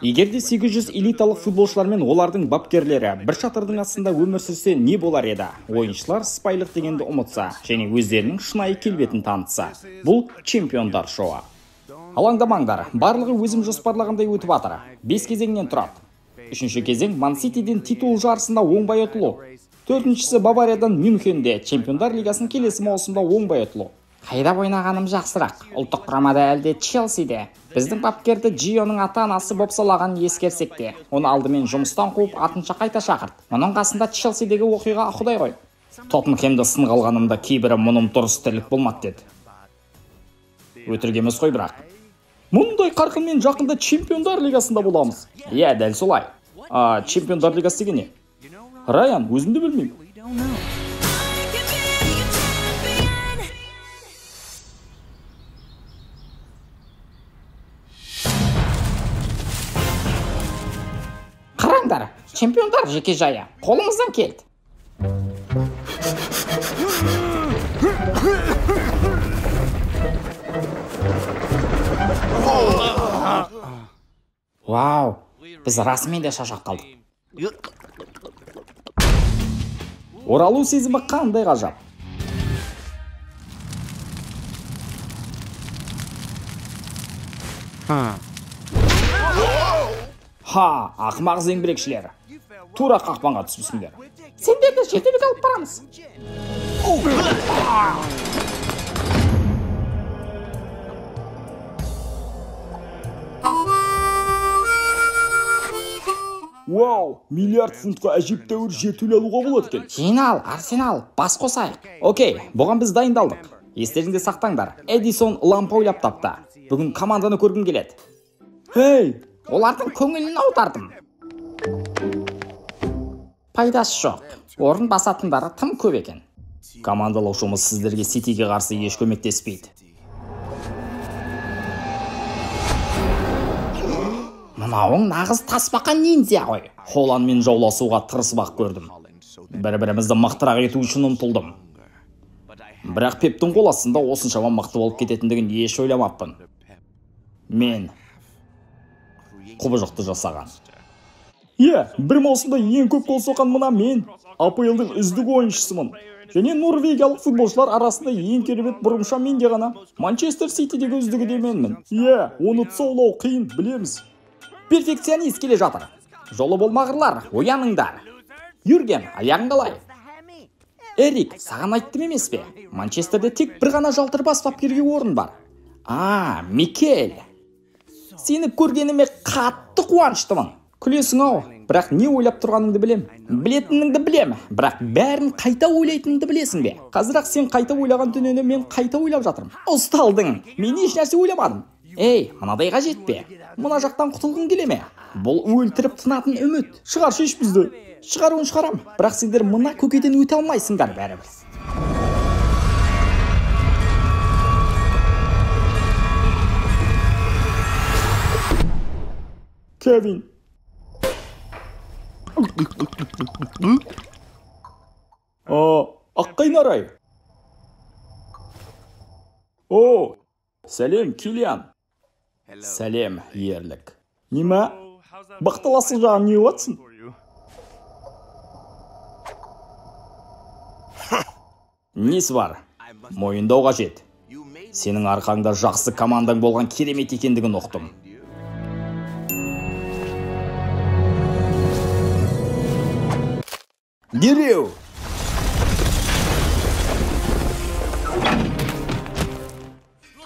Егерде 800 элиталық футболшылар мен олардың бапкерлері бір шатырдың астында өмір сүрсе не болар еді? Ойыншылар сыпайылық дегенді ұмытса, және өздерінің шынайы келбетін танытса. Бұл чемпиондар шоуы. Алаңдамаңдар, барлығы өзім жоспарлағандай өтіп жатыр. 5 кезеңнен тұрады. 3-ші кезең Ман-Ситиден титул жарысында оңбай ұтылу. 4-шісі Бавариядан Мюнхенде чемпиондар лигасының келесі маусымда оңбай ұтылу. Қайда ойнағаным жақсырақ? Ұлттық құрамада әлде Челсиде? Біздің бапкерді Джионың ата-анасы боп салаған ескерсек те, оны алдымен жұмыстан қуып, артынша қайта шақырды. Мұның қасында Челсидегі оқиға Құдай ғой. Тоттенхемді сынға алғанымда кейбірі мұным дұрыс тірлік болмады деді. Өтірік емес қой бірақ. Мұндай қарқынмен жақында чемпиондар лигасында боламыз. Иә, дәл солай. Чемпиондар лигасы деген не? Райан, өзімді білмеймін. Қараңдар, чемпиондар жеке жайы, қолымыздан келді. Вау, біз расымен де шаршап қалдық. Оралу сезімі қандай ғажап. Ақымақ зеңбірекшілер. Тура қақпанға түсіпсіңдер. Сендерді жетелік алып барамыз. Вау, миллиард фунтқа әжептәуір жертөле алуға болады екен. Жинал, Арсенал, бас қосайық. Окей, бұған біз дайындалдық. Естеріңде сақтаңдар. Эдисон лампа ойлап тапты. Бүгін команданы көргім келеді. Хей! Олардың көңілін аудардым. Пайдасы жоқ. Орын басатындары тым көп екен. Командалаушымыз сіздерге Ситиге қарсы еш көмектеспейді. Мынауың нағыз тасбақа ниндзя ғой. Холландмен жауласуға тырысып-ақ көрдім. Бір-бірімізді мықтырақ ету үшін ұмтылдым. Бірақ Пептің қол астында осыншама мықты болып кететіндігін еш ойламаппын. Мен құбыжықты жасаған. Бір маусымда ең көп гол соққан мына мен. АПЛ-дың үздік ойыншысымын. Және норвегиялық футболшылар арасында ең керемет бұрымша мен де ғана. Манчестер Ситидегі үздігі де менмін. Оны тұсаулау қиын, білеміз. Перфекционист келе жатыр. Жолы болмағырлар, ояныңдар. Юрген, аяғың қалай? Эрик, саған айттым емес пе? Манчестерде тек бір ғана жалтырбас бапкерге орын бар. Микель. Сені көргеніме қатты қуаныштымын. Күлесің ау, бірақ не ойлап тұрғаныңды білем. Білетініңді білем, бірақ бәрін қайта ойлайтыныңды білесің бе? Қазір-ақ сен қайта ойлаған дүниені мен қайта ойлап жатырмын. Ұсталдың, мен еш нәрсе ойламадым. Мынадай қажет пе? Мына жақтан құтылғың келе ме? Бұл өлтіріп тынатын үміт. Шығар шеш бізді. Шығаруын шығарам, бірақ сендер мына көкеден өте алмайсыңдар бәрібір. Кевин. Аққайнарай. Сәлем, Килиан. Сәлем, ерлік. Неме? Бақталасың жағын не өтсін? Несі бар? Мойындау қажет. Сенің арқаңда жақсы командаң болған керемет екендігін ұқтым. Дереу!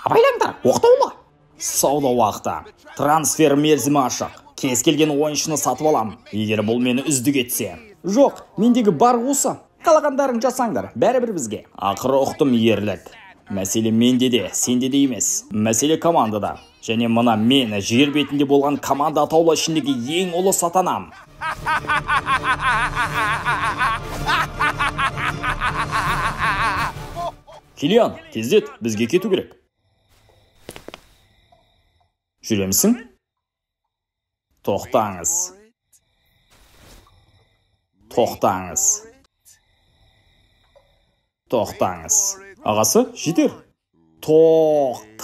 Абайлаңдар, оқтаулы! Сауда уақыты. Трансфер мерзімі ашық. Кез келген ойыншыны сатып алам, егер бұл мені үздік етсе. Жоқ, мендегі бар осы. Қалағандарың жасаңдар, бәрібір бізге. Ақыры ұқтым ерлік. Мәселе менде де, сенде де емес. Мәселе командада. Және мына мені жер бетінде болған команда атаулы ішіндегі ең ұлы сатанам. Килиан, тездет, бізге кету керек. Жүремісің? Тоқтаңыз. Тоқтаңыз. Ағасы, жетер. Тоқтаңыз.